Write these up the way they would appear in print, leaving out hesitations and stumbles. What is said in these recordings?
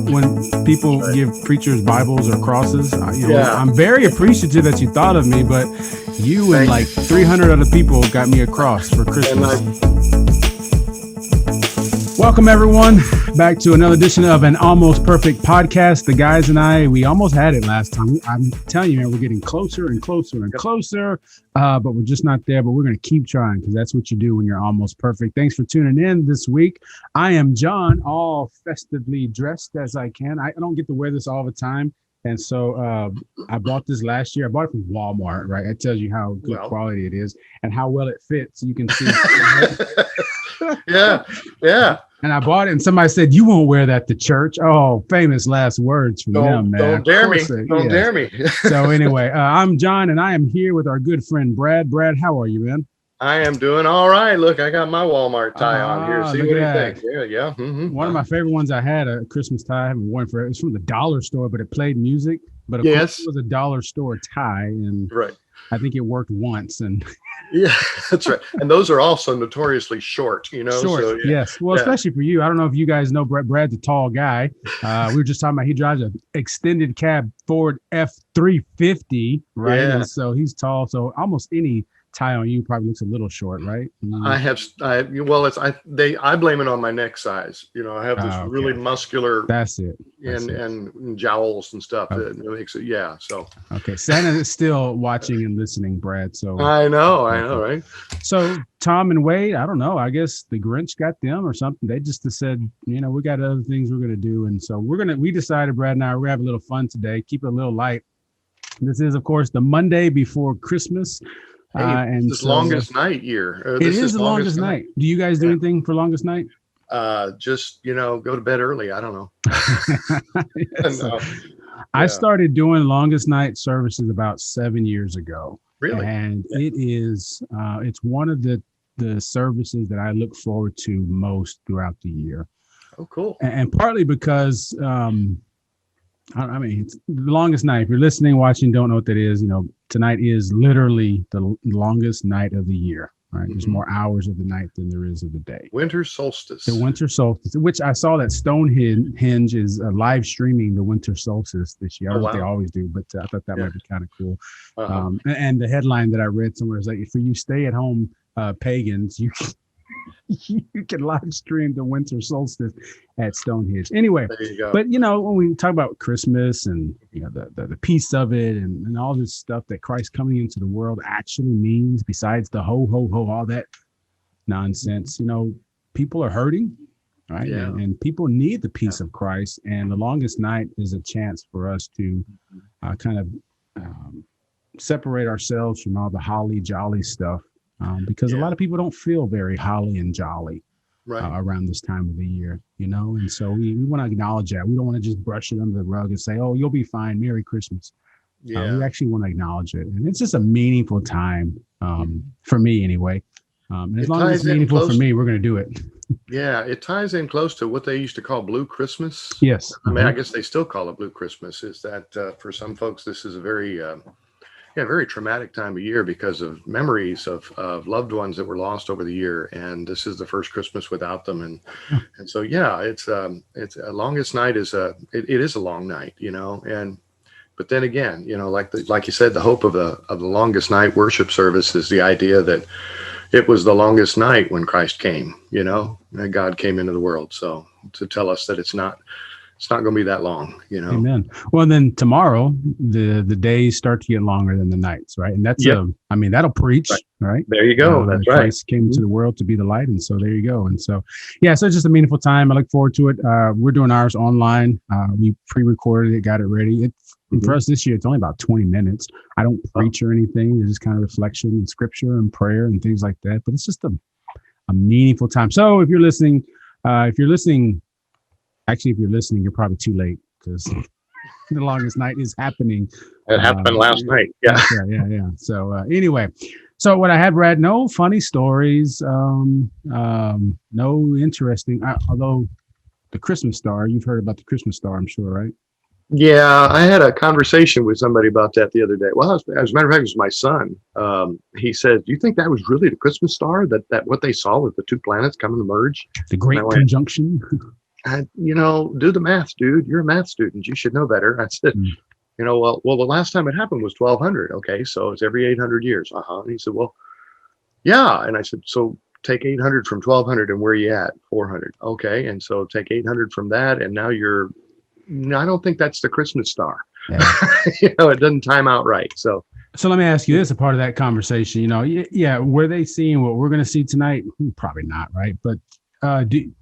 When people give preachers Bibles or crosses, Yeah. I'm very appreciative that you thought of me, but you and like 300 other people got me a cross for Christmas. Welcome, everyone, back to another edition of an Almost Perfect podcast. The guys and I, we almost had it last time. I'm telling you, man, we're getting closer and closer and closer, but we're just not there. But we're going to keep trying because that's what you do when you're almost perfect. Thanks for tuning in this week. I am John, all festively dressed as I can. I don't get to wear this all the time. And so I bought this last year. I bought it from Walmart, right? It tells you how good quality it is and how well it fits. You can see. Yeah. And I bought it, and somebody said, "You won't wear that to church." Oh, famous last words from them, man. Don't dare me. Don't dare me. So anyway, I'm John, and I am here with our good friend Brad. Brad, how are you, man? I am doing all right. Look, I got my Walmart tie on here. See what you think? Yeah. Mm-hmm. One of my favorite ones I had, a Christmas tie. I haven't worn for it. It's from the dollar store, but it played music. But of course, it was a dollar store tie, and I think it worked once. And yeah, that's right. And those are also notoriously short, Short, so, yes. Well, especially for you. I don't know if you guys know Brad's a tall guy. We were just talking about he drives an extended cab Ford F-350, right? Yeah. And so he's tall. So almost any tie on you probably looks a little short, right? I blame it on my neck size. I have this really muscular. That's it. And jowls and stuff that makes it. Yeah. So. Okay. Santa is still watching and listening, Brad. So I know, right? So Tom and Wade, I don't know. I guess the Grinch got them or something. They just said, we got other things we're going to do. And so we decided, Brad and I, we're having a little fun today. Keep it a little light. This is, of course, the Monday before Christmas. And this longest night year. It is the longest night. Do you guys do anything for longest night? Just go to bed early. I don't know. I started doing longest night services about 7 years ago. Really? And it is it's one of the services that I look forward to most throughout the year. Oh, cool. And partly because it's the longest night. If you're listening, watching, don't know what that is, tonight is literally the longest night of the year. Right? Mm-hmm. There's more hours of the night than there is of the day. Winter solstice. The winter solstice, which I saw that Stonehenge is live streaming the winter solstice this year. I don't know what they always do, but I thought that might be kind of cool. Uh-huh. And the headline that I read somewhere is like, for you stay-at-home pagans, you can live stream the winter solstice at Stonehenge. Anyway, there you go. But when we talk about Christmas and the peace of it and all this stuff that Christ coming into the world actually means, besides the ho ho ho, all that nonsense, people are hurting, right? Yeah. And people need the peace of Christ. And the longest night is a chance for us to separate ourselves from all the holly jolly stuff. Because a lot of people don't feel very holly and jolly around this time of the year, and so we want to acknowledge that. We don't want to just brush it under the rug and say, "Oh, you'll be fine. Merry Christmas." We actually want to acknowledge it, and it's just a meaningful time for me, anyway. And as long as it's meaningful for me, we're going to do it. Yeah, it ties in close to what they used to call Blue Christmas. Yes, I guess they still call it Blue Christmas. Is that for some folks, this is a very very traumatic time of year because of memories of loved ones that were lost over the year, and this is the first Christmas without them, and so it's a longest night is it is a long night, but then again, like you said, the hope of the longest night worship service is the idea that it was the longest night when Christ came, that God came into the world, so to tell us that it's not going to be that long, Amen. Well, then tomorrow, the days start to get longer than the nights, right? And that's that'll preach, right? There you go. That's right. Christ came into the world to be the light, and so there you go. And so, so it's just a meaningful time. I look forward to it. We're doing ours online. We pre-recorded it, got it ready. For us this year, it's only about 20 minutes. I don't preach or anything. It's just kind of reflection and scripture and prayer and things like that. But it's just a meaningful time. So if you're listening, actually, if you're listening, you're probably too late because the longest night is happening. It happened last night. Yeah. Yeah. So anyway, so what I had, Brad, no funny stories, no interesting, although the Christmas star, you've heard about the Christmas star, I'm sure, right? Yeah, I had a conversation with somebody about that the other day. Well, as a matter of fact, it was my son. He said, "Do you think that was really the Christmas star? That what they saw was the two planets coming to merge?" The And I Great went, Conjunction. Do the math, dude. You're a math student. You should know better. I said, Mm. well, the last time it happened was 1200. Okay, so it's every 800 years. And he said, well, yeah. And I said, so take 800 from 1200, and where are you at? 400. Okay, and so take 800 from that, and now you're. No, I don't think that's the Christmas star. Yeah. It doesn't time out right. So So let me ask you this: a part of that conversation, yeah, were they seeing what we're going to see tonight? Probably not, right? But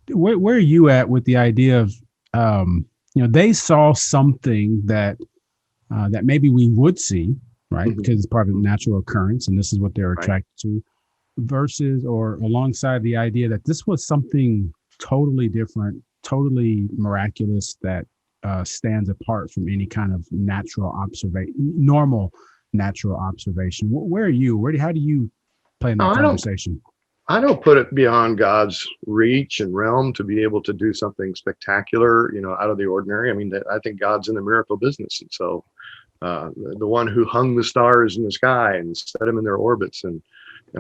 where are you at with the idea of, they saw something that that maybe we would see, right? Mhm. Because it's part of a natural occurrence, and this is what they're Right. attracted to, versus or alongside the idea that this was something totally different, totally miraculous that stands apart from any kind of natural observation, normal natural observation. Where are you? How do you play in No, that conversation? I don't put it beyond God's reach and realm to be able to do something spectacular, out of the ordinary. I mean, I think God's in the miracle business, and so the one who hung the stars in the sky and set them in their orbits and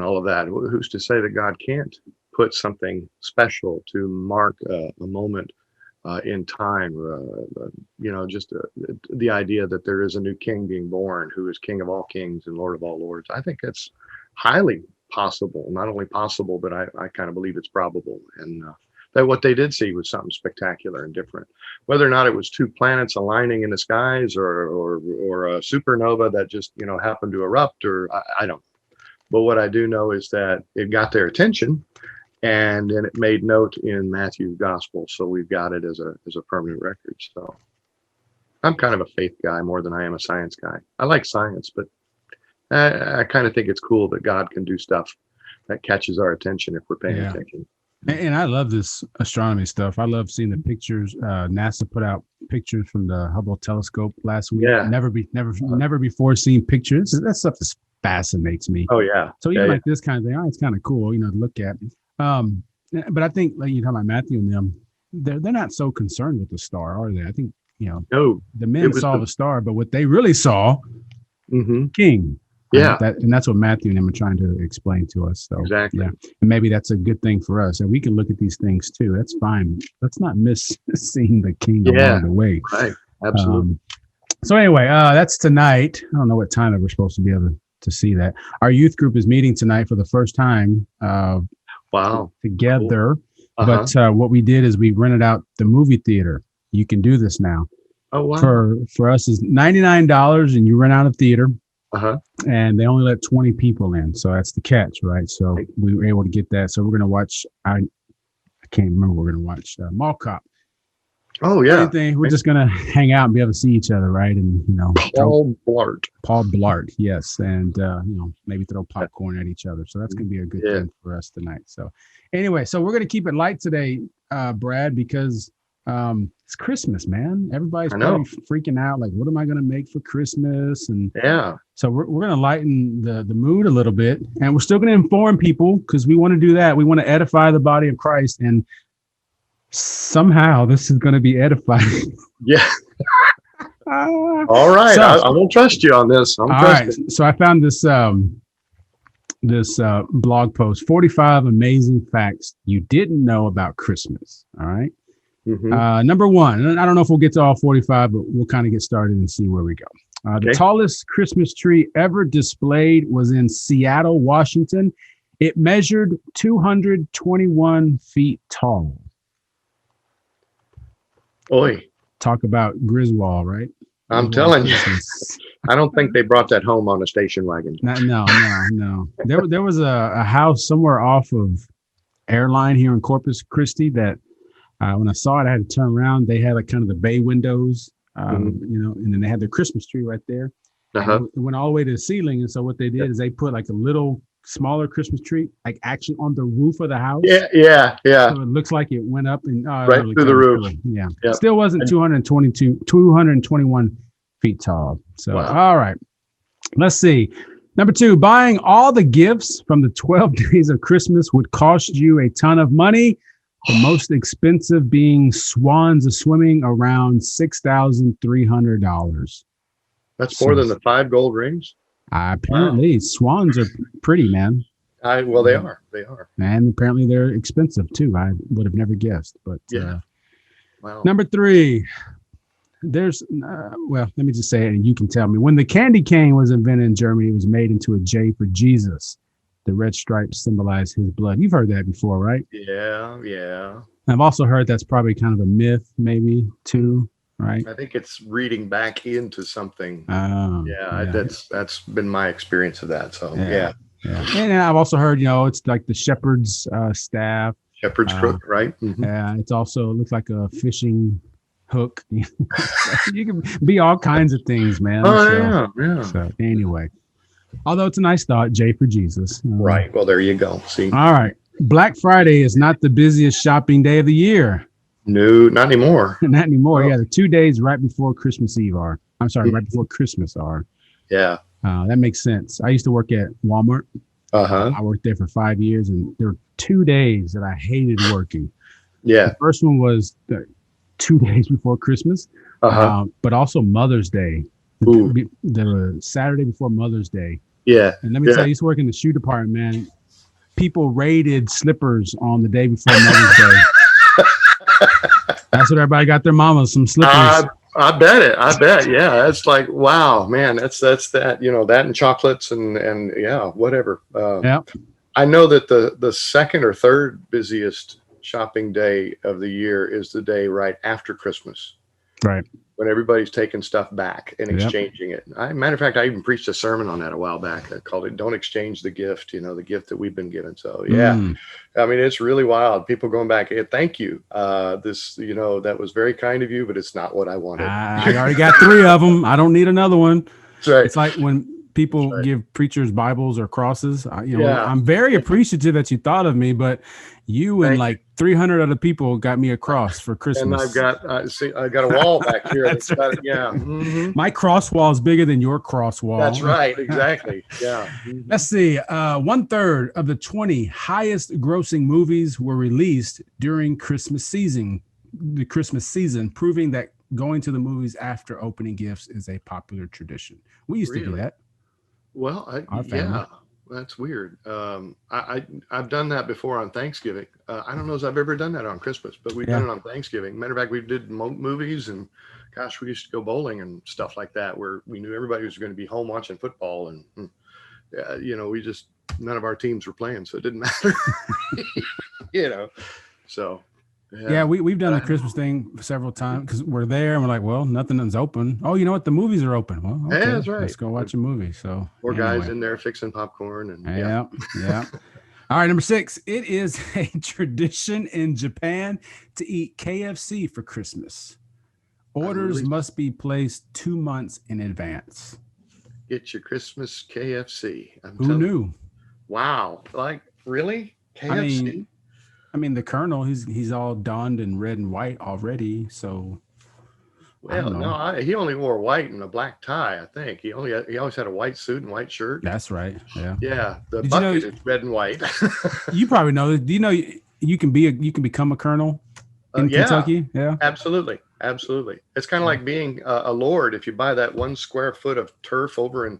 all of that. Who's to say that God can't put something special to mark a moment in time? Just the idea that there is a new king being born, who is King of all kings and Lord of all lords. I think that's highly possible. Not only possible, but I kind of believe it's probable. And that what they did see was something spectacular and different. Whether or not it was two planets aligning in the skies or a supernova that just happened to erupt, or I don't. But what I do know is that it got their attention, and then it made note in Matthew's gospel. So we've got it as a permanent record. So I'm kind of a faith guy more than I am a science guy. I like science, but I kind of think it's cool that God can do stuff that catches our attention if we're paying attention. And I love this astronomy stuff. I love seeing the pictures. NASA put out pictures from the Hubble telescope last week. Yeah. Never before seen pictures. That stuff just fascinates me. Oh yeah. So even like this kind of thing, it's kind of cool, to look at. But I think, like you talking about Matthew and them, they're not so concerned with the star, are they? I think No, the men saw the star, but what they really saw, King. Yeah. And that's what Matthew and them are trying to explain to us. So exactly. Yeah. And maybe that's a good thing for us. And we can look at these things too. That's fine. Let's not miss seeing the King along the way. Right. Absolutely. So anyway, that's tonight. I don't know what time that we're supposed to be able to see that. Our youth group is meeting tonight for the first time. Wow. Together. Cool. But what we did is we rented out the movie theater. You can do this now. Oh wow. For us is $99, and you rent out a theater. And they only let 20 people in, so that's the catch, right? So we were able to get that. So we're gonna watch. I can't remember. We're gonna watch Mall Cop. Oh yeah. We're just gonna hang out and be able to see each other, right? And Paul Blart, yes, and maybe throw popcorn at each other. So that's gonna be a good thing for us tonight. So anyway, so we're gonna keep it light today, Brad, because it's Christmas, man. Everybody's probably freaking out, like, what am I going to make for Christmas? And so we're going to lighten the mood a little bit, and we're still going to inform people because we want to do that. We want to edify the body of Christ, and somehow this is going to be edifying. Yeah. All right. So, I will trust you on this. All right. So I found this blog post, 45 amazing facts you didn't know about Christmas. All right. Number one, and I don't know if we'll get to all 45, but we'll kind of get started and see where we go. The tallest Christmas tree ever displayed was in Seattle, Washington. It measured 221 feet tall. Oy. Talk about Griswold, right? I'm telling you. I don't think they brought that home on a station wagon. No. There was a house somewhere off of Airline here in Corpus Christi that when I saw it, I had to turn around. They had like kind of the bay windows, and then they had their Christmas tree right there. It went all the way to the ceiling. And so what they did is they put like a little smaller Christmas tree, like actually on the roof of the house. Yeah. So it looks like it went up and right through the roof. Cool. Yeah. Yep. Still wasn't 221 feet tall. So, All right, let's see. Number two, buying all the gifts from the 12 days of Christmas would cost you a ton of money. The most expensive being swans are swimming around $6,300. That's more than the 5 gold rings. Wow. Apparently, swans are pretty, man. Well, they are. They are. And apparently they're expensive too. I would have never guessed. But Yeah. Wow. number 3, there's, well, let me just say it and you can tell me. When the candy cane was invented in Germany, it was made into a J for Jesus. The red stripes symbolize his blood. You've heard that before, right? Yeah. Yeah. I've also heard that's probably kind of a myth, maybe too, right? I think it's reading back into something. Oh, Yeah. That's been my experience of that. So yeah. Yeah. And I've also heard, it's like the shepherd's staff. Shepherd's crook, right? Mm-hmm. Yeah. It's also, it looks like a fishing hook. You can be all kinds of things, man. Oh, yeah. So anyway, although it's a nice thought, J for Jesus. Right. Well, there you go. See? All right. Black Friday is not the busiest shopping day of the year. No, not anymore. Not anymore. Oh. Yeah. The 2 days right before Christmas Eve are. I'm sorry, right before Christmas are. Yeah. That makes sense. I used to work at Walmart. I worked there for 5 years, and there were 2 days that I hated working. Yeah. The first one was 2 days before Christmas, but also Mother's Day. The Saturday before Mother's Day. Yeah. And let me tell you, I used to work in the shoe department, man. People raided slippers on the day before Mother's Day. That's what everybody got their mamas, some slippers. I bet. Yeah. That's like, wow, man, that's that, that and chocolates and yeah, whatever. I know that the second or third busiest shopping day of the year is the day right after Christmas. Right. When everybody's taking stuff back and exchanging it. Matter of fact, I even preached a sermon on that a while back. I called it "Don't Exchange the Gift," the gift that we've been given. So yeah, I mean, it's really wild. People going back, hey, thank you. This, that was very kind of you, but it's not what I wanted. I already got 3 of them. I don't need another one. That's right. It's like when people give preachers Bibles or crosses. I'm very appreciative that you thought of me, but you and like 300 other people got me a cross for Christmas. And I got a wall back here. That's right. Yeah. Mm-hmm. My cross wall is bigger than your cross wall. That's right. Exactly. Yeah. Mm-hmm. Let's see. 1/3 of the 20 highest grossing movies were released during Christmas season. The Christmas season, proving that going to the movies after opening gifts is a popular tradition. We used to do that. Well, that's weird. I've done that before on Thanksgiving. I don't know if I've ever done that on Christmas, but we've done it on Thanksgiving. Matter of fact, we did movies, and gosh, we used to go bowling and stuff like that, where we knew everybody was going to be home watching football, and we just, none of our teams were playing, so it didn't matter. So. Yeah, we've done the Christmas thing several times because we're there and we're like, well, nothing's open. Oh, you know what? The movies are open. Well, okay, yeah, that's right. Let's go watch a movie. So guys in there fixing popcorn and yeah. All right, number 6. It is a tradition in Japan to eat KFC for Christmas. Orders must be placed 2 months in advance. Get your Christmas KFC. Who knew? Wow, like really? KFC? I mean, the Colonel, he's all donned in red and white already. So, well, no, he only wore white and a black tie. I think he always had a white suit and white shirt. That's right. Yeah. Yeah. The bucket is red and white. You probably know. Do you know you can become a colonel in Kentucky? Yeah. Absolutely. It's kind of like being a lord. If you buy that 1 square foot of turf over in,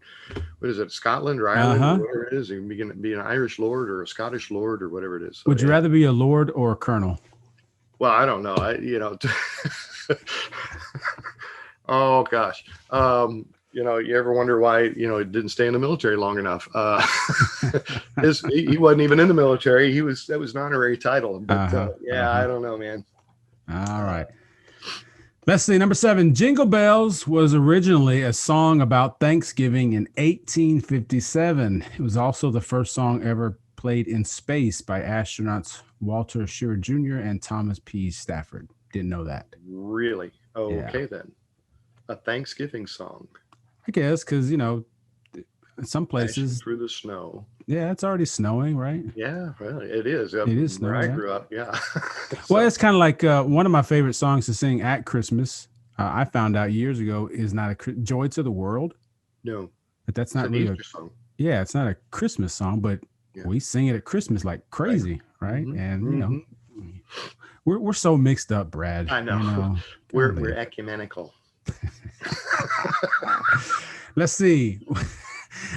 what is it, Scotland or Ireland or whatever it is, you can be an Irish lord or a Scottish lord or whatever it is. So, would you rather be a lord or a colonel? Well, I don't know. Oh gosh. You ever wonder why, it didn't stay in the military long enough? He wasn't even in the military. That was an honorary title. But I don't know, man. All right. Let's see. Number 7, Jingle Bells was originally a song about Thanksgiving in 1857. It was also the first song ever played in space by astronauts Walter Schirra Jr. and Thomas P. Stafford. Didn't know that. Really? Oh, yeah. Okay, then. A Thanksgiving song. I guess because, some places. Through the snow. Yeah, it's already snowing, right? Yeah, really, it is. It is snowing. Where I grew up, yeah. Well, it's kind of like one of my favorite songs to sing at Christmas. I found out years ago is not a Joy to the World. No, but that's not really a song. Yeah, it's not a Christmas song, but we sing it at Christmas like crazy, right? Mm-hmm. And We're so mixed up, Brad. I know. You know? We're ecumenical. Let's see.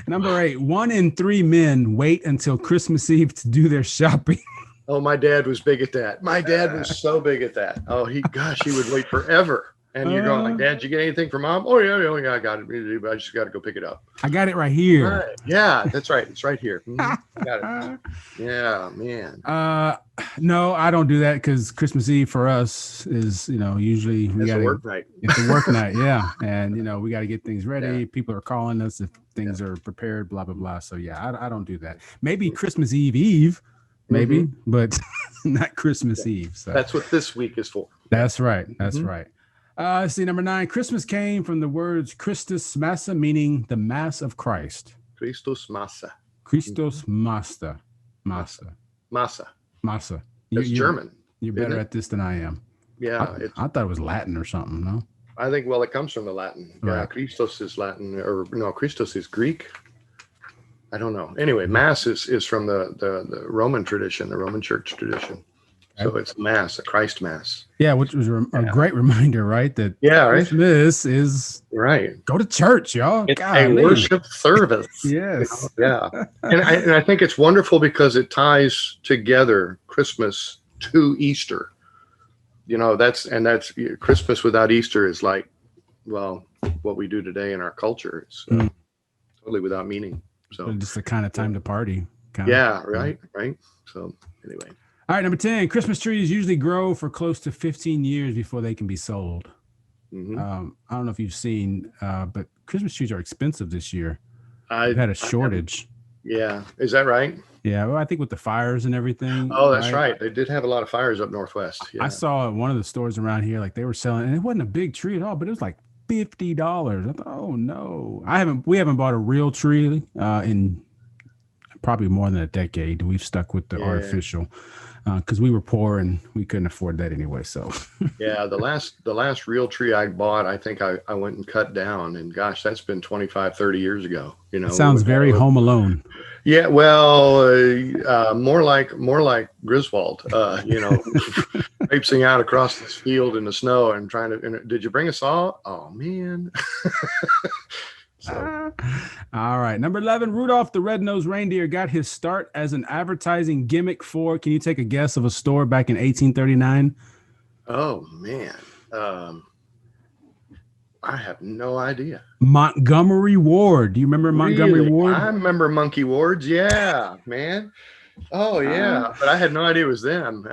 Number 8, 1 in 3 men wait until Christmas Eve to do their shopping. Oh, my dad was big at that. My dad was so big at that. Oh, he would wait forever. And you're going like, Dad, did you get anything from Mom? Oh yeah, I got it. I just got to go pick it up. I got it right here. Right. Yeah, that's right. It's right here. I got it. Yeah, man. No, I don't do that because Christmas Eve for us is, usually we got a work night. It's a work night, yeah. And we got to get things ready. Yeah. People are calling us if things are prepared, blah blah blah. So yeah, I don't do that. Maybe Christmas Eve, maybe, but not Christmas Eve. So that's what this week is for. That's right. That's right. Let's see, number 9. Christmas came from the words Christus Massa, meaning the Mass of Christ. Christus Massa. Christus Massa. Massa. That's German. You're better at this than I am. Yeah. I thought it was Latin or something, no? I think, it comes from the Latin. Right. Yeah, Christos is Latin, or no, Christos is Greek. I don't know. Anyway, Mass is from the Roman tradition, the Roman Church tradition. So it's Mass, a Christ Mass. Yeah, which was a great reminder, right? That right. Christmas is right. Go to church, y'all. It's a worship service. Yes. Yeah. And I think it's wonderful because it ties together Christmas to Easter. That's Christmas without Easter is like, what we do today in our culture is totally without meaning. So just the kind of time to party. Right. So anyway. All right, number 10, Christmas trees usually grow for close to 15 years before they can be sold. I don't know if you've seen, but Christmas trees are expensive this year. We've had a shortage. Yeah. Is that right? Yeah. Well, I think with the fires and everything. Oh, that's right. They did have a lot of fires up Northwest. Yeah. I saw at one of the stores around here, like they were selling, and it wasn't a big tree at all, but it was like $50. I thought, oh no. We haven't bought a real tree in probably more than a decade. We've stuck with the artificial. Because we were poor and we couldn't afford that anyway. So yeah, the last real tree I bought, I think I went and cut down, and gosh, that's been 25, 30 years ago. It sounds very Home Alone. Yeah, well, more like Griswold. Traipsing out across this field in the snow and trying to. Did you bring a saw? Oh man. So. All right. Number 11, Rudolph the Red-Nosed Reindeer got his start as an advertising gimmick for, can you take a guess of a store back in 1839? Oh, man. I have no idea. Montgomery Ward. Do you remember Montgomery Ward? I remember Monkey Wards. Yeah, man. Oh, yeah. But I had no idea it was them.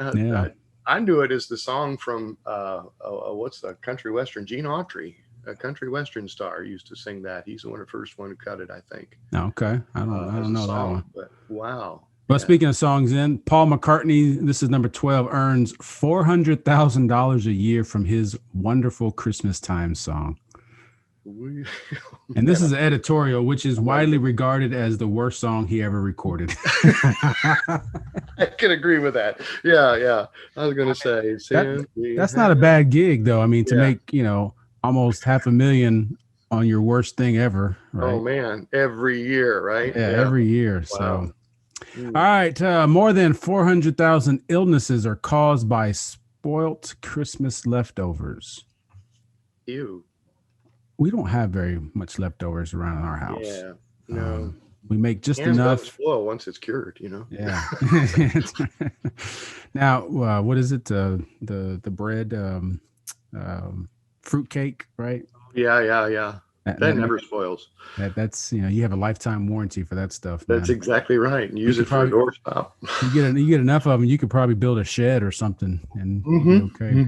I knew it as the song from, what's the country western? Gene Autry. A country western star used to sing that. He's the first one who cut it, I think. Okay. I don't know that one. But wow. But speaking of songs Paul McCartney, this is number 12, earns $400,000 a year from his wonderful Christmas time song. And this is an editorial, which is widely regarded as the worst song he ever recorded. I can agree with that. Yeah. I was going to say. That's not a bad gig, though. I mean, to make, almost $500,000 on your worst thing ever. Right? Oh man, every year, right? Yeah, every year. Wow. So, all right, more than 400,000 illnesses are caused by spoilt Christmas leftovers. Ew. We don't have very much leftovers around our house. Yeah, no. We make just enough. Spoil once it's cured, Yeah. Now, what is it? The bread. Fruitcake, right? Yeah. That never spoils. That's you have a lifetime warranty for that stuff. That's exactly right. And use it for a doorstop. You get enough of them, you could probably build a shed or something, and be okay.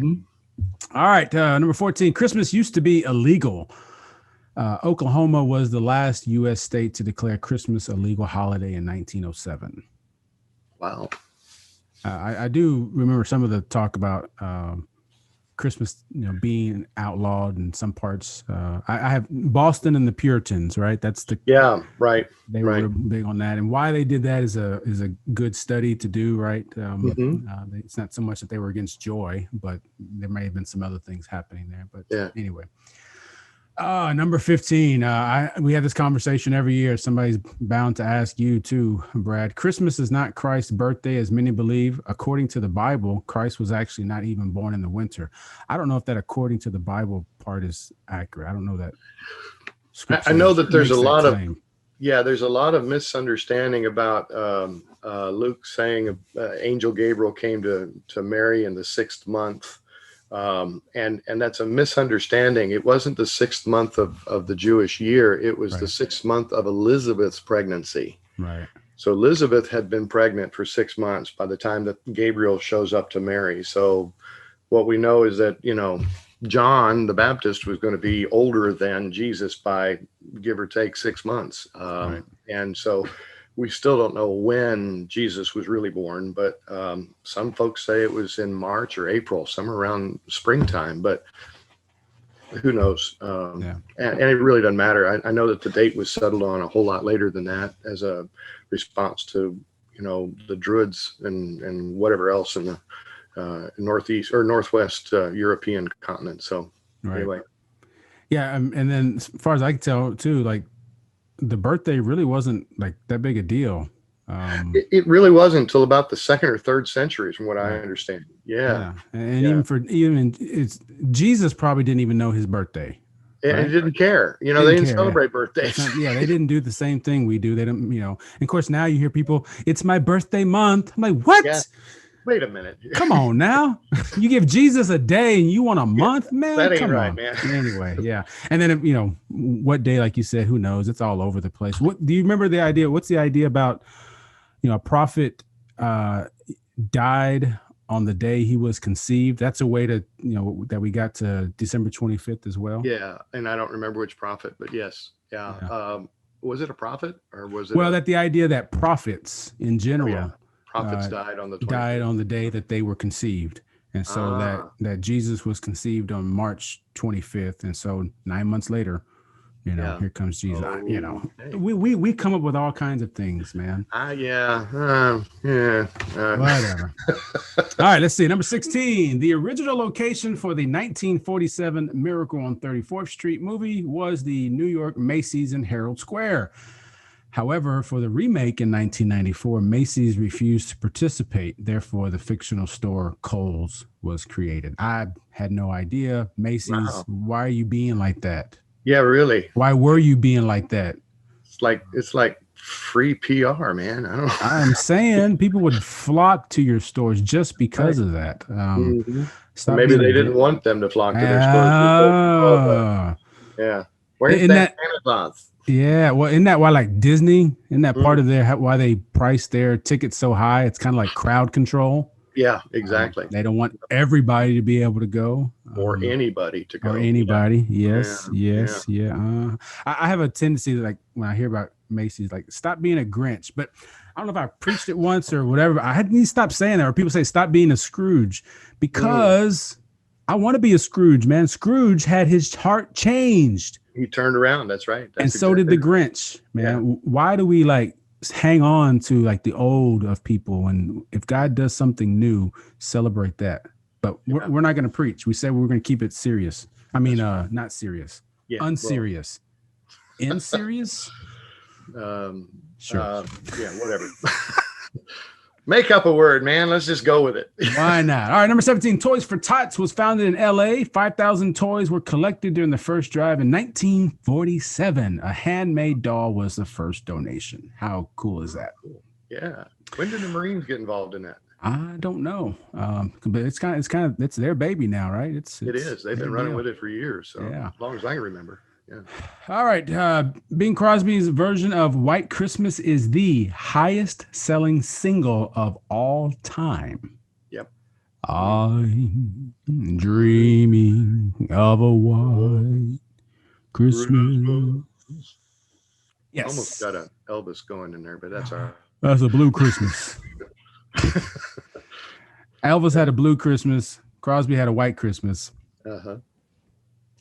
All right, number 14. Christmas used to be illegal. Oklahoma was the last U.S. state to declare Christmas a legal holiday in 1907. Wow. I do remember some of the talk about Christmas, being outlawed in some parts. I have Boston and the Puritans, right? That's the right. They were big on that, and why they did that is a good study to do, right? It's not so much that they were against joy, but there may have been some other things happening there. But anyway, Number 15. We have this conversation every year. Somebody's bound to ask you too, Brad. Christmas is not Christ's birthday, as many believe. According to the Bible, Christ was actually not even born in the winter. I don't know if that according to the Bible part is accurate. I don't know that. I know that there's a lot of claim. there's a lot of misunderstanding about Luke saying angel Gabriel came to Mary in the 6th month. And that's a misunderstanding. It wasn't the 6th month of the Jewish year. It was the 6th month of Elizabeth's pregnancy. Right. So Elizabeth had been pregnant for 6 months by the time that Gabriel shows up to Mary. So what we know is that, John the Baptist was going to be older than Jesus by give or take 6 months. And so we still don't know when Jesus was really born, but some folks say it was in March or April, somewhere around springtime, but who knows? And it really doesn't matter. I know that the date was settled on a whole lot later than that as a response to, the Druids and whatever else in the northeast or northwest European continent. So anyway. Yeah. And then as far as I can tell too, like, the birthday really wasn't like that big a deal. It really wasn't until about the 2nd or 3rd century, from what I understand. Yeah. And even it's Jesus probably didn't even know his birthday. And he didn't care. They didn't celebrate birthdays. They didn't do the same thing we do. They don't, and of course now you hear people, it's my birthday month. I'm like, what? Yeah. Wait a minute. Come on now. You give Jesus a day and you want a month, man? That ain't Come right, on. Man. Anyway, yeah. And then, what day, like you said, who knows? It's all over the place. What do you remember the idea? What's the idea about, a prophet died on the day he was conceived? That's a way to, that we got to December 25th as well. Yeah. And I don't remember which prophet, but yes. Yeah. Was it a prophet or was it? Well, that the idea that prophets in general, prophets died on the 25th. Died on the day that they were conceived. And so that Jesus was conceived on March 25th. And so 9 months later, here comes Jesus. We come up with all kinds of things, man. Whatever. All right, let's see. Number 16, the original location for the 1947 Miracle on 34th Street movie was the New York Macy's in Herald Square. However, for the remake in 1994, Macy's refused to participate. Therefore, the fictional store Kohl's was created. I had no idea. Macy's, Why are you being like that? Yeah, really. Why were you being like that? It's like free PR, man. I'm saying people would flock to your stores just because of that. Maybe they didn't want them to flock to their stores. Yeah. Where's that Amazon? Yeah, well, isn't that why like Disney? Isn't that part of why they price their tickets so high? It's kind of like crowd control. Yeah, exactly. They don't want everybody to be able to go, or anybody to go. Or anybody. Yeah. I have a tendency to, like, when I hear about Macy's, like, stop being a Grinch. But I don't know if I preached it once or whatever. I need to stop saying that. Or people say stop being a Scrooge, because I want to be a Scrooge, man. Scrooge had his heart changed. He turned around. That's right. And so did the Grinch, man. Yeah. Why do we like hang on to like the old of people? And if God does something new, celebrate that. But we're not going to preach. We said we were going to keep it serious. I mean, not serious, unserious, inserious. Sure. Whatever. Make up a word, man. Let's just go with it. Why not? All right, number 17, Toys for Tots was founded in L.A. 5,000 toys were collected during the first drive in 1947. A handmade doll was the first donation. How cool is that? Yeah. When did the Marines get involved in that? I don't know, but it's their baby now, right? It is. They've been running with it for years, so as long as I can remember. Yeah. All right. Bing Crosby's version of White Christmas is the highest selling single of all time. Yep. I'm dreaming of a white Christmas. Yes. Almost got an Elvis going in there, but that's all right. That's a blue Christmas. Elvis had a blue Christmas. Crosby had a white Christmas.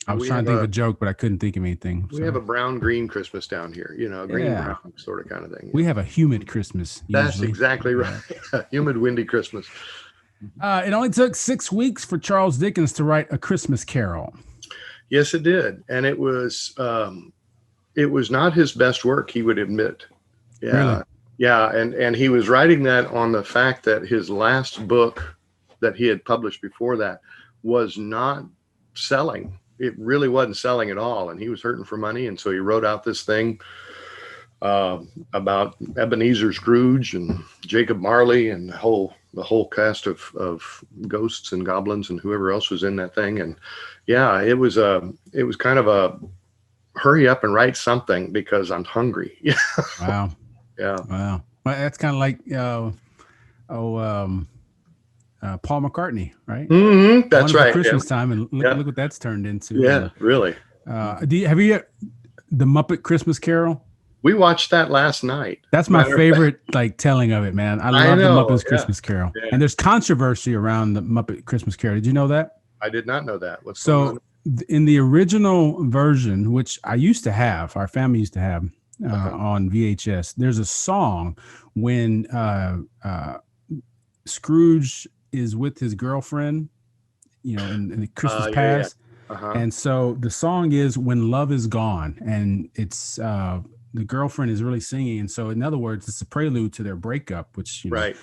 I was trying to think of a joke, but I couldn't think of anything. We have a brown-green Christmas down here, green-brown sort of kind of thing. We have a humid Christmas. That's exactly right. Humid, windy Christmas. It only took 6 weeks for Charles Dickens to write A Christmas Carol. Yes, it did, and it was not his best work. He would admit. Really? Yeah, yeah, and he was writing that on the fact that his last book that he had published before that was not selling. It really wasn't selling at all, and he was hurting for money, and so he wrote out this thing uh, about Ebenezer Scrooge and Jacob Marley and the whole cast of ghosts and goblins and whoever else was in that thing. And yeah, it was kind of a hurry up and write something because I'm hungry. Yeah, Wow. yeah, Wow. Well, that's kind of like oh Paul McCartney, right? that's Wonderful right. Yeah, Christmas Time, and yeah, look what that's turned into. yeah. Really, Have you the Muppet Christmas Carol? we watched that last night. That's my favorite like telling of it, man. I love the know. Muppets Yeah, Christmas Carol, yeah. and there's controversy around the Muppet Christmas Carol. Did you know that? I did not know that. What's going So in the original version, which I used to have, our family used to have on VHS, there's a song when Scrooge is with his girlfriend, in the Christmas Yeah, past. yeah. And so the song is When Love Is Gone. And it's the girlfriend is really singing. And so in other words, it's a prelude to their breakup, which, Right.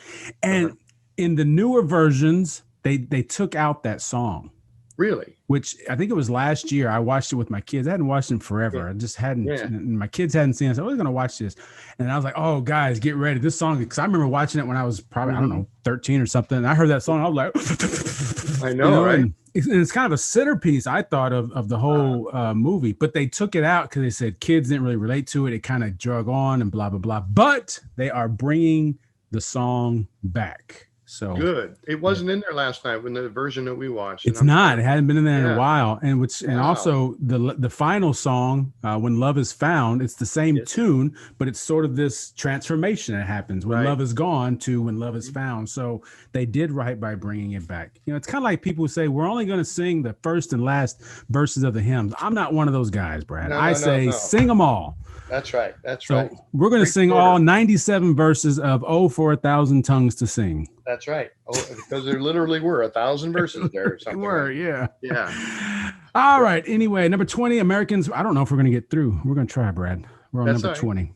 And in the newer versions, they took out that song. Really? Which I think it was last year. I watched it with my kids. I hadn't watched it forever. Yeah. I just hadn't. Yeah. And my kids hadn't seen it. So I was going to watch this. And I was like, oh, guys, get ready. This song, because I remember watching it when I was probably, I don't know, 13 or something. And I heard that song. I was like, I know, right? And it's kind of a centerpiece, I thought, of the whole movie. But they took it out because they said kids didn't really relate to it. It kind of drug on and blah, blah, blah. But they are bringing the song back. So good. It wasn't in there last night when the version that we watched. It's not. It hadn't been in there in Yeah. a while, and also the final song, When Love Is Found. It's the same tune, but it's sort of this transformation that happens when love is gone to when love is found. So they did right by bringing it back. It's kind of like people who say we're only going to sing the first and last verses of the hymns. I'm not one of those guys, Brad. I say sing them all. That's right. That's So right. we're going to sing all 97 verses of "Oh for a Thousand Tongues to Sing." That's right. Oh, because there literally were 1,000 verses there or something. Yeah. Yeah. All right. Anyway, number 20, Americans. I don't know if we're going to get through. We're going to try, Brad. We're on number 20.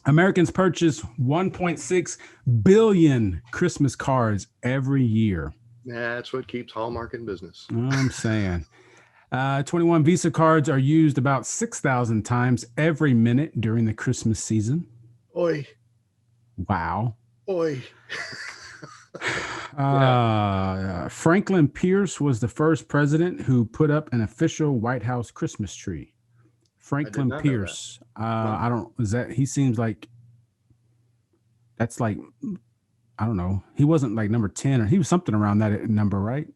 Americans purchase 1.6 billion Christmas cards every year. That's what keeps Hallmark in business. I'm saying. 21 Visa cards are used about 6,000 times every minute during the Christmas season. Oi. Wow. Oi. Franklin Pierce was the first president who put up an official White House Christmas tree. Franklin Pierce. He seems like that's like, I don't know. He wasn't like number 10 or he was something around that number, right?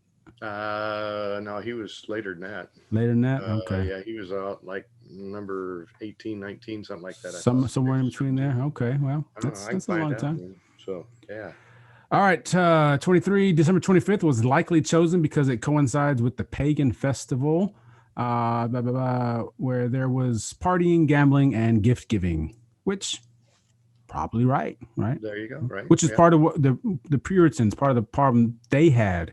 No, he was later than that. Later than that? Okay. Yeah, he was like number 18, 19, something like that. Somewhere in between there. Okay. Well, that's a long time. So, yeah. All right. 23, December 25th was likely chosen because it coincides with the pagan festival where there was partying, gambling, and gift giving, which probably right? There you go. Right. Which is part of what the Puritans, part of the problem they had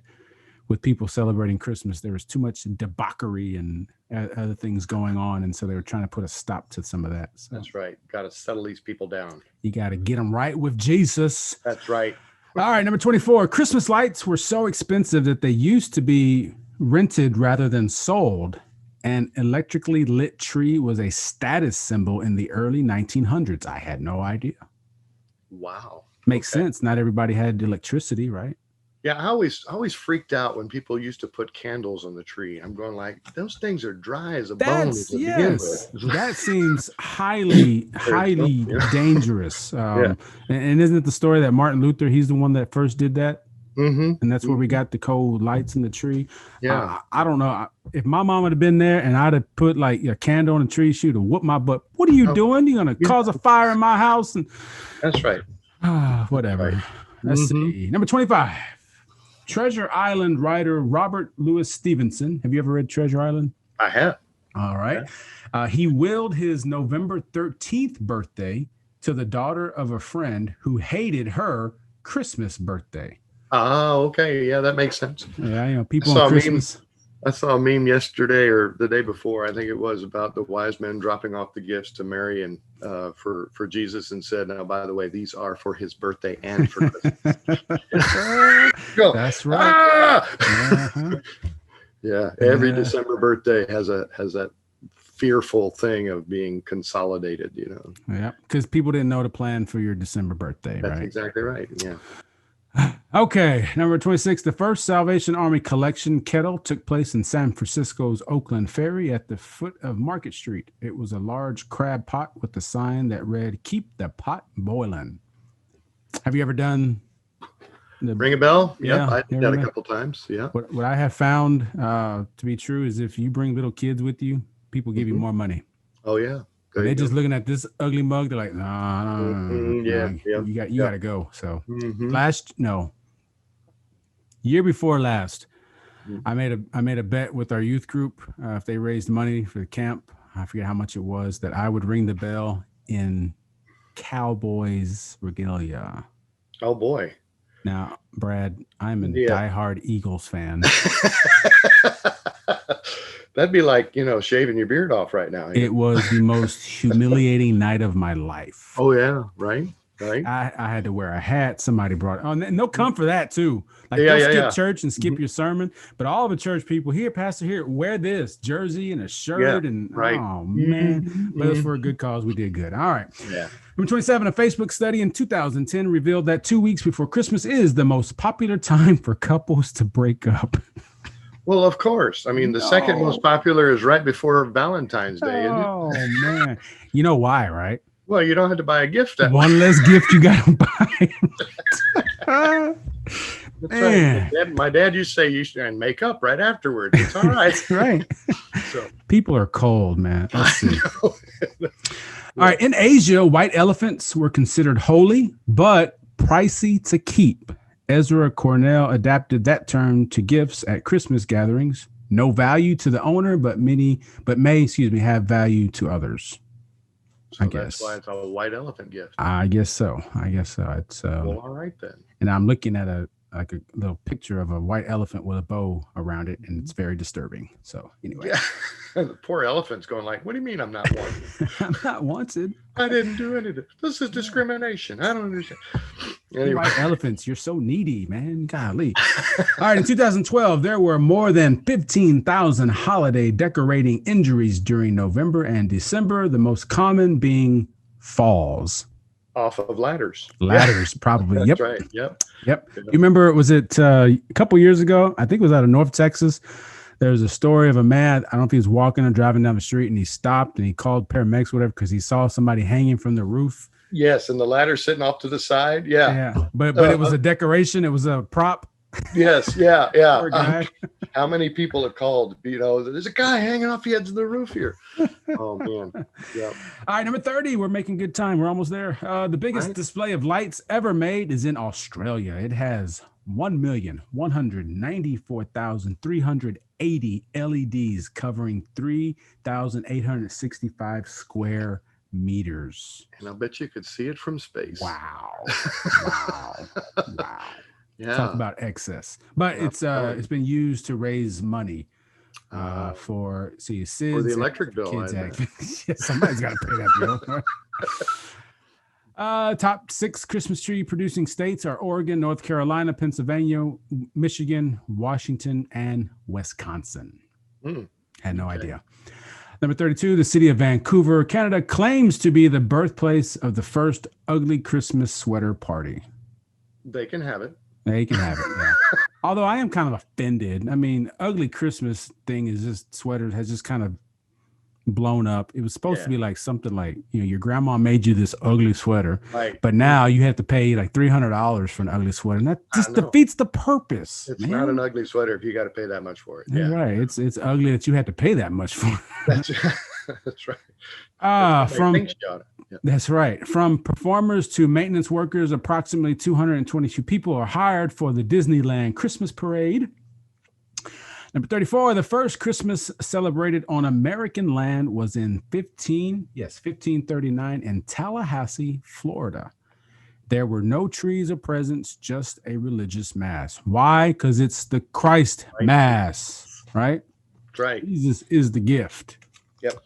with people celebrating Christmas. There was too much debauchery and other things going on. And so they were trying to put a stop to some of that. So that's right. Got to settle these people down. You got to get them right with Jesus. That's right. All right. Number 24, Christmas lights were so expensive that they used to be rented rather than sold. An electrically lit tree was a status symbol in the early 1900s. I had no idea. Wow. Makes sense. Not everybody had electricity, right? Yeah, I always freaked out when people used to put candles on the tree. I'm going like, those things are dry as a bone. Yes, that seems highly dangerous. And isn't it the story that Martin Luther, he's the one that first did that? Mm-hmm. And that's where we got the cold lights in the tree. Yeah. I don't know. If my mom would have been there and I'd have put like a candle on the tree, she'd have whooped my butt. What are you doing? You're going to cause a fire in my house? And that's right. Whatever. Right. Let's see. Number 25. Treasure Island writer Robert Louis Stevenson. Have you ever read Treasure Island? I have. All right. Yeah. He willed his November 13th birthday to the daughter of a friend who hated her Christmas birthday. Oh, okay. Yeah, that makes sense. Yeah, people on Christmas. I saw a meme yesterday or the day before, I think it was, about the wise men dropping off the gifts to Mary and for Jesus, and said, "Now, by the way, these are for his birthday and for Christmas." Go, That's right. ah! Uh-huh. Yeah, every Yeah. December birthday has that fearful thing of being consolidated. Yeah, because people didn't know the plan for your December birthday, That's right? exactly right. Yeah. Okay, number 26. The first Salvation Army collection kettle took place in San Francisco's Oakland Ferry at the foot of Market Street. It was a large crab pot with a sign that read, "Keep the pot boiling." Have you ever done the Ring a bell? Yeah, Yep, I did there that we a go. couple times. Yeah. What I have found to be true is if you bring little kids with you, people give you Mhm. more money. Oh yeah. When There they're you just go. looking at this ugly mug, they're like, "No, Mhm. Yeah. Yep. you got Yep. to go." So Hmm. year before last, Mhm. I made a bet with our youth group. If they raised money for the camp, I forget how much it was, that I would ring the bell in Cowboys regalia. Oh boy. Now, Brad, I'm a Yeah. diehard Eagles fan. That'd be like, shaving your beard off right now. It was the most humiliating night of my life. Oh yeah. Right. Right. I had to wear a hat. Somebody brought it. Oh, and they'll come for that too. Like Yeah. they'll Yeah. skip Yeah. church and skip Mhm. your sermon. But all the church people here, Pastor, here, wear this jersey and a Yeah. shirt. And Right. oh man, Mhm. but it was for a good cause. We did good. All right. Yeah. Number 27, a Facebook study in 2010 revealed that 2 weeks before Christmas is the most popular time for couples to break up. Well, of course. I mean, the second most popular is right before Valentine's Day, isn't it? Oh man. You know why, right? Well, you don't have to buy a gift that way. One less gift you gotta buy. That's Man. right. My dad used to say you should and make up right afterwards. It's all right. Right. So, People are cold, man. Let's see. know. All right. In Asia, white elephants were considered holy, but pricey to keep. Ezra Cornell adapted that term to gifts at Christmas gatherings. No value to the owner, but may have value to others. So I that's guess. why it's a white elephant gift. I guess so. It's Well, all right then. and I'm looking at a little picture of a white elephant with a bow around it, and it's very disturbing. So anyway, Yeah. The poor elephant's going like, "What do you mean I'm not wanted? I'm not wanted. I didn't do anything. This is discrimination. I don't understand." Anyway. White elephants, you're so needy, man. Golly. All right, in 2012, there were more than 15,000 holiday decorating injuries during November and December, the most common being falls. Off of ladders. Ladders, probably. That's Yep. right. Yep. Yep. You remember, was it a couple years ago? I think it was out of North Texas. There was a story of a man. I don't know if he was walking or driving down the street, and he stopped and he called paramedics, whatever, because he saw somebody hanging from the roof. Yes, and the ladder sitting off to the side. Yeah. Yeah. But it was a decoration. It was a prop. Yes. Yeah. Yeah. Poor guy. How many people have called? There's a guy hanging off the edge of the roof here. Oh man. Yeah. All right, number 30. We're making good time. We're almost there. The biggest Right. display of lights ever made is in Australia. It has 1,194,380 LEDs covering 3,865 square meters. And I bet you could see it from space. Wow. Wow. Yeah. Talk about excess. But it's been used to raise money for SIDS. For the electric bill. Kids I Act. Yeah, somebody's got to pay that bill. Top 6 Christmas tree producing states are Oregon, North Carolina, Pennsylvania, Michigan, Washington, and Wisconsin. Had no idea. Number 32, the city of Vancouver, Canada, claims to be the birthplace of the first ugly Christmas sweater party. They can have it. They can have it. Yeah. Although I am kind of offended. I mean, ugly Christmas thing is just sweaters has just kind of blown up. It was supposed to be like something like, your grandma made you this ugly sweater, Right. but now you have to pay like $300 for an ugly sweater. And that just defeats the purpose. It's not an ugly sweater if you got to pay that much for it. Yeah. Right. It's ugly that you had to pay that much for it. That's right. That's right. From performers to maintenance workers, approximately 222 people are hired for the Disneyland Christmas parade. Number 34, the first Christmas celebrated on American land was in 1539 in Tallahassee, Florida. There were no trees or presents, just a religious mass. Why? Because it's the Christ Mass, right? That's right. Jesus is the gift. Yep.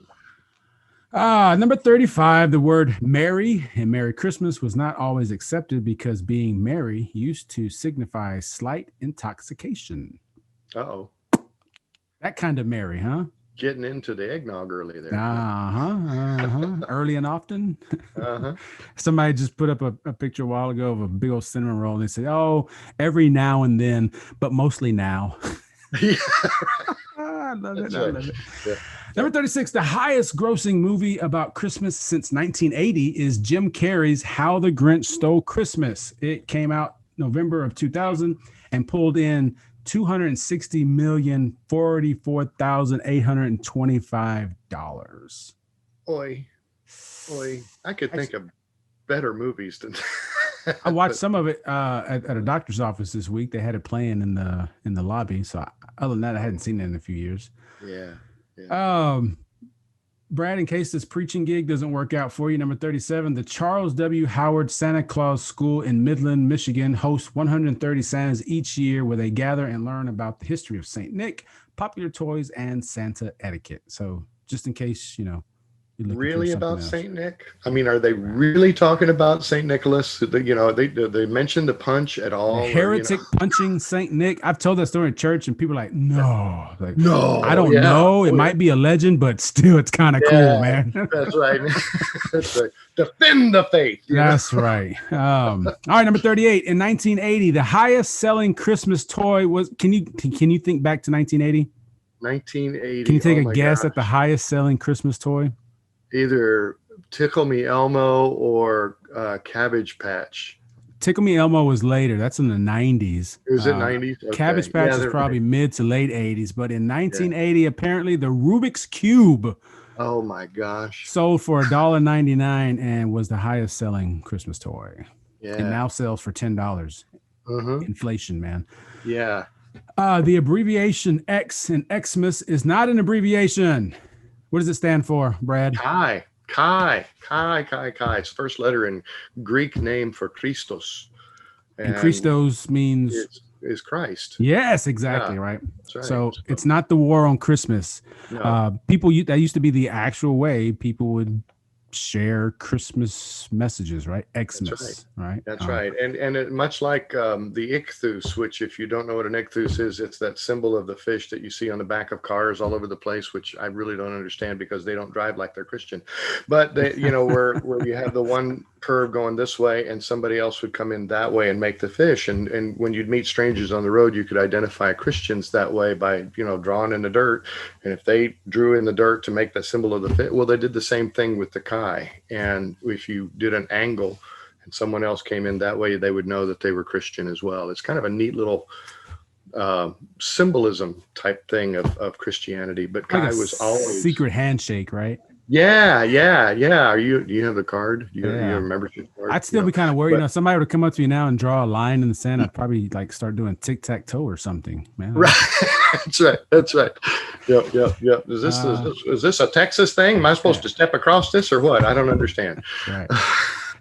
Number 35, the word merry and Merry Christmas was not always accepted because being merry used to signify slight intoxication. Uh-oh. That kind of merry, huh? Getting into the eggnog early there. Early and often. Uh-huh. Somebody just put up a picture a while ago of a big old cinnamon roll, and they said, "Oh, every now and then, but mostly now." Yeah. I love it. That's I right. love it. Yeah. Number 36, the highest grossing movie about Christmas since 1980 is Jim Carrey's How the Grinch Stole Christmas. It came out November of 2000 and pulled in $260,044,825. Boy, I could think of better movies than that. I watched some of it at a doctor's office this week. They had it playing in the lobby. So other than that, I hadn't seen it in a few years. Yeah. Brad, in case this preaching gig doesn't work out for you, number 37, the Charles W. Howard Santa Claus School in Midland, Michigan hosts 130 Santas each year where they gather and learn about the history of St. Nick, popular toys, and Santa etiquette. So just in case, Really about St. Nick? I mean, are they really talking about St. Nicholas? They mentioned the punch at all? Heretic punching St. Nick. I've told that story in church, and people are like, no. Like, no. I don't know. It might be a legend, but still, it's kind of cool, man. That's right. That's right. Defend the faith. That's right. All right, number 38. In 1980, the highest selling Christmas toy was, can you think back to 1980? 1980. Can you take a guess at the highest selling Christmas toy? Either Tickle Me Elmo or Cabbage Patch. Tickle Me Elmo was later. That's in the 90s. Was it 90s? Okay. Cabbage Patch is probably mid to late 80s. But in 1980, apparently the Rubik's Cube. Oh my gosh. Sold for $1.99 and was the highest selling Christmas toy. Yeah. It now sells for $10. Inflation, man. Yeah. The abbreviation X in Xmas is not an abbreviation. What does it stand for, Brad? Chi. It's first letter in Greek name for Christos. And Christos means is Christ. Yes, exactly, right. That's right. So it's not the war on Christmas. No. That used to be the actual way people would share Christmas messages, right? Xmas, right? That's right. And much like the ichthus, which if you don't know what an ichthus is, it's that symbol of the fish that you see on the back of cars all over the place, which I really don't understand because they don't drive like they're Christian. But they, where you have the one curve going this way and somebody else would come in that way and make the fish. And when you'd meet strangers on the road, you could identify Christians that way by, drawing in the dirt. And if they drew in the dirt to make the symbol of the fish, well, they did the same thing with the chi. And if you did an angle and someone else came in that way, they would know that they were Christian as well. It's kind of a neat little symbolism type thing of Christianity. But chi was always secret handshake, right? Yeah. Do you have the card? Do you have a membership card? I'd still be kind of worried. Somebody would come up to you now and draw a line in the sand. I'd probably start doing tic-tac-toe or something, man. Right. That's right. Yep. Is this a Texas thing? Am I supposed to step across this or what? I don't understand. Right.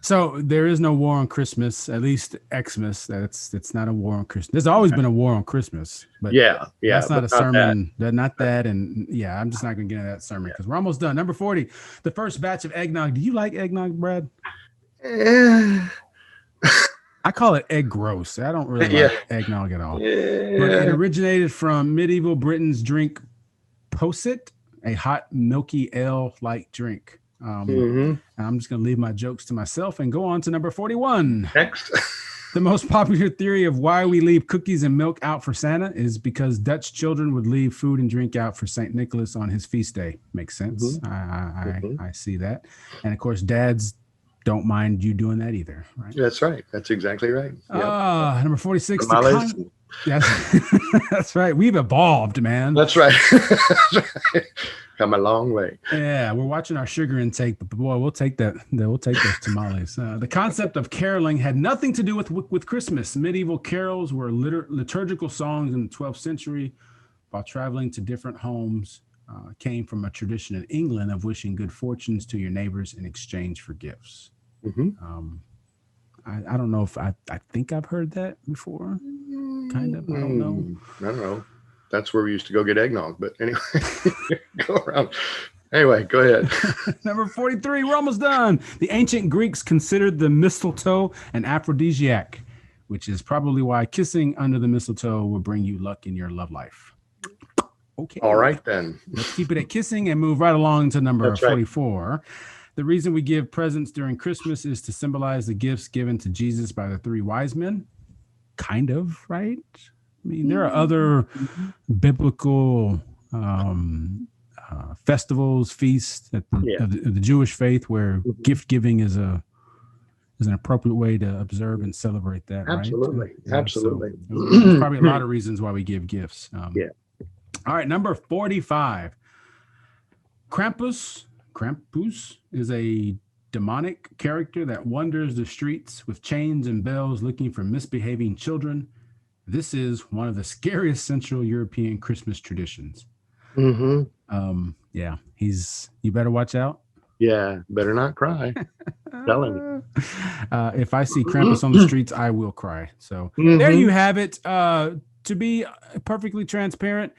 So there is no war on Christmas, at least Xmas. It's not a war on Christmas. There's always been a war on Christmas, but that's not a sermon. Not that, and I'm just not going to get into that sermon because we're almost done. Number 40, the first batch of eggnog. Do you like eggnog, Brad? I call it egg gross. I don't really like eggnog at all. But it originated from medieval Britain's drink posset, a hot milky ale-like drink. And I'm just going to leave my jokes to myself and go on to number 41. Next. The most popular theory of why we leave cookies and milk out for Santa is because Dutch children would leave food and drink out for St. Nicholas on his feast day. Makes sense. I see that. And of course, dads don't mind you doing that either, right? That's right. That's exactly right. Number 46. That's right. We've evolved, man. That's right. Come a long way. Yeah, we're watching our sugar intake, but boy, we'll take that. We'll take those tamales. The concept of caroling had nothing to do with Christmas. Medieval carols were liturgical songs in the 12th century. While traveling to different homes, came from a tradition in England of wishing good fortunes to your neighbors in exchange for gifts. I don't know if I think I've heard that before. Kind of. I don't know. That's where we used to go get eggnog. But anyway, go around. Anyway, go ahead. Number 43, we're almost done. The ancient Greeks considered the mistletoe an aphrodisiac, which is probably why kissing under the mistletoe will bring you luck in your love life. Okay. All right, then. Let's keep it at kissing and move right along to number That's right. 44. The reason we give presents during Christmas is to symbolize the gifts given to Jesus by the three wise men. Kind of, right? I mean, there are other biblical festivals, feasts of the Jewish faith where gift giving is an appropriate way to observe and celebrate that. Absolutely. Right? Absolutely. So there's probably a lot of reasons why we give gifts. All right, number 45. Krampus is a demonic character that wanders the streets with chains and bells looking for misbehaving children. This is one of the scariest Central European Christmas traditions. Mm-hmm. You better watch out. Yeah, better not cry. Telling you. If I see Krampus on the streets, I will cry. So there you have it. To be perfectly transparent,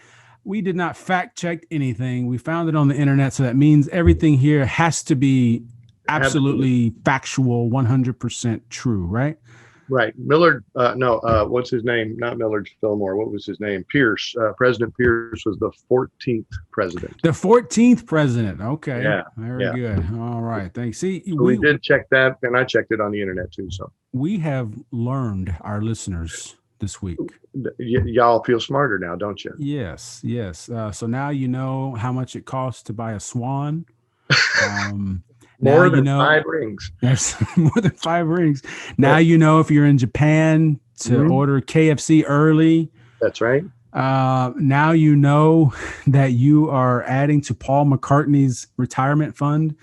we did not fact check anything. We found it on the internet. So that means everything here has to be absolutely factual, 100% true, right? Right. Millard, what's his name? Not Millard Fillmore. What was his name? Pierce. President Pierce was the 14th president. The 14th president. Okay. Yeah. Very good. All right. Thanks. See, so we did check that, and I checked it on the internet too. So we have learned, our listeners, this week. Y'all feel smarter now, don't you? Yes. So now you know how much it costs to buy a swan. More than 5 rings. Yes, more than 5 rings. Now you know if you're in Japan to order KFC early. That's right. Now you know that you are adding to Paul McCartney's retirement fund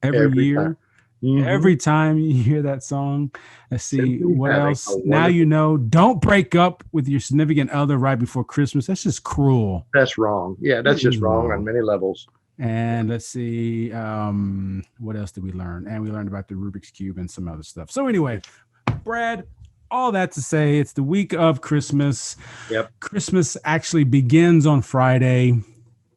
every year. Every time you hear that song. Let's see what else. Now you know, don't break up with your significant other right before Christmas. That's just cruel. That's wrong. Yeah, that's just wrong on many levels. And let's see, what else did we learn? And we learned about the Rubik's Cube and some other stuff. So anyway, Brad, all that to say, it's the week of Christmas. Yep. Christmas actually begins on Friday.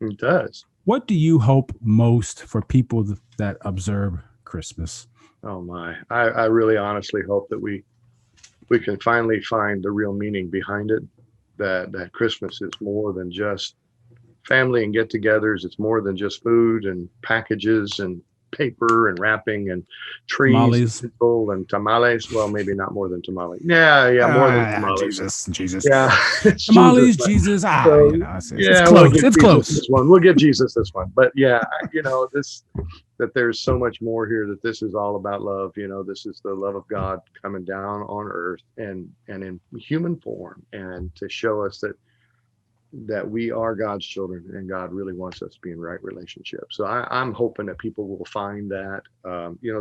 It does. What do you hope most for people that observe Christmas? Oh my, I really honestly hope that we can finally find the real meaning behind it, that Christmas is more than just family and get-togethers. It's more than just food and packages and paper and wrapping and trees and tamales. Well, maybe not more than tamales. Yeah, more than tamales. Jesus. Yeah, tamales, Jesus. It's close. It's close. This one. We'll give Jesus this one. But yeah, that there's so much more here. That this is all about love. This is the love of God coming down on earth and in human form, and to show us that we are God's children and God really wants us to be in right relationship. So I'm hoping that people will find that.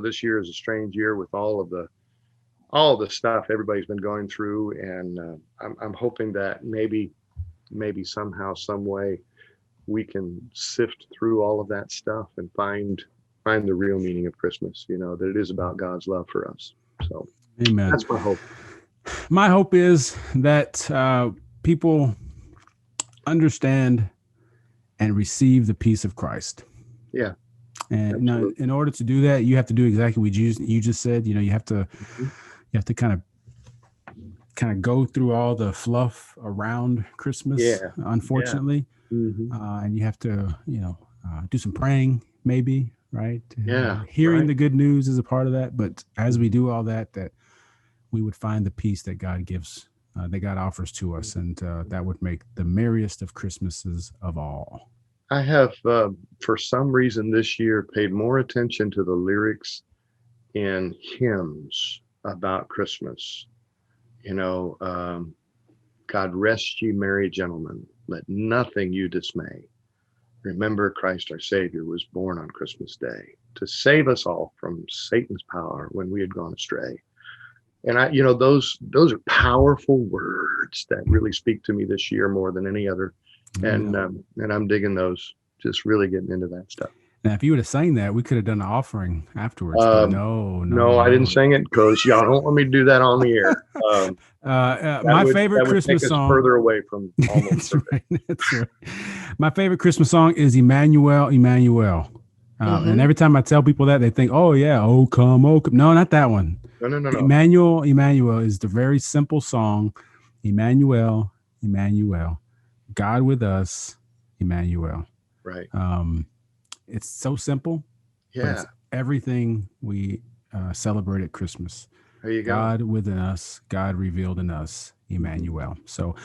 This year is a strange year with all the stuff everybody's been going through, and I'm hoping that maybe somehow, some way, we can sift through all of that stuff and find the real meaning of Christmas. That it is about God's love for us. So, amen. That's my hope. My hope is that people understand and receive the peace of Christ. Yeah. And in order to do that, you have to do exactly what you just said. You have to kind of go through all the fluff around Christmas, unfortunately. Yeah. Mm-hmm. And you have to, do some praying, maybe, right? Yeah. Hearing the good news is a part of that. But as we do all that we would find the peace that God gives, that God offers to us. And that would make the merriest of Christmases of all. I have, for some reason this year, paid more attention to the lyrics in hymns about Christmas. God rest ye merry gentlemen, let nothing you dismay. Remember Christ our Savior was born on Christmas Day to save us all from Satan's power when we had gone astray. And those are powerful words that really speak to me this year more than any other. And I'm digging those, just really getting into that stuff. Now, if you would have sang that, we could have done an offering afterwards. But no, No, I didn't sing it because y'all don't want me to do that on the air. My favorite that would Christmas take us song. further away from almost. That's right. That's right. My favorite Christmas song is Emmanuel, Emmanuel. And every time I tell people that, they think, "Oh yeah, oh come, oh come." No, not that one. No. Emmanuel, Emmanuel is the very simple song. Emmanuel, Emmanuel, God with us, Emmanuel. Right. It's so simple. But Yeah. it's everything we celebrate at Christmas. There you go. God within us, God revealed in us, Emmanuel. So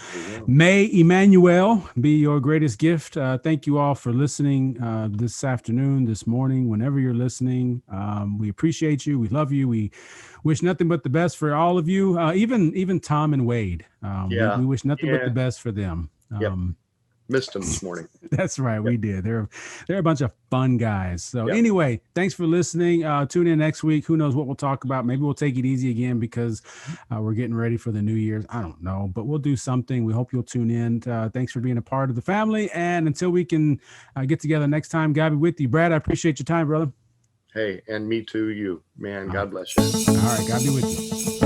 may Emmanuel be your greatest gift. Thank you all for listening this afternoon, this morning, whenever you're listening. We appreciate you. We love you. We wish nothing but the best for all of you, even Tom and Wade. We wish nothing but the best for them. Missed them this morning. That's right. We did. They're a bunch of fun guys. So anyway, thanks for listening. Tune in next week. Who knows what we'll talk about? Maybe we'll take it easy again because we're getting ready for the New Year's. I don't know, but we'll do something. We hope you'll tune in. Thanks for being a part of the family. And until we can get together next time, God be with you. Brad, I appreciate your time, brother. Hey, and me too, you. Man, God bless you. All right. God be with you.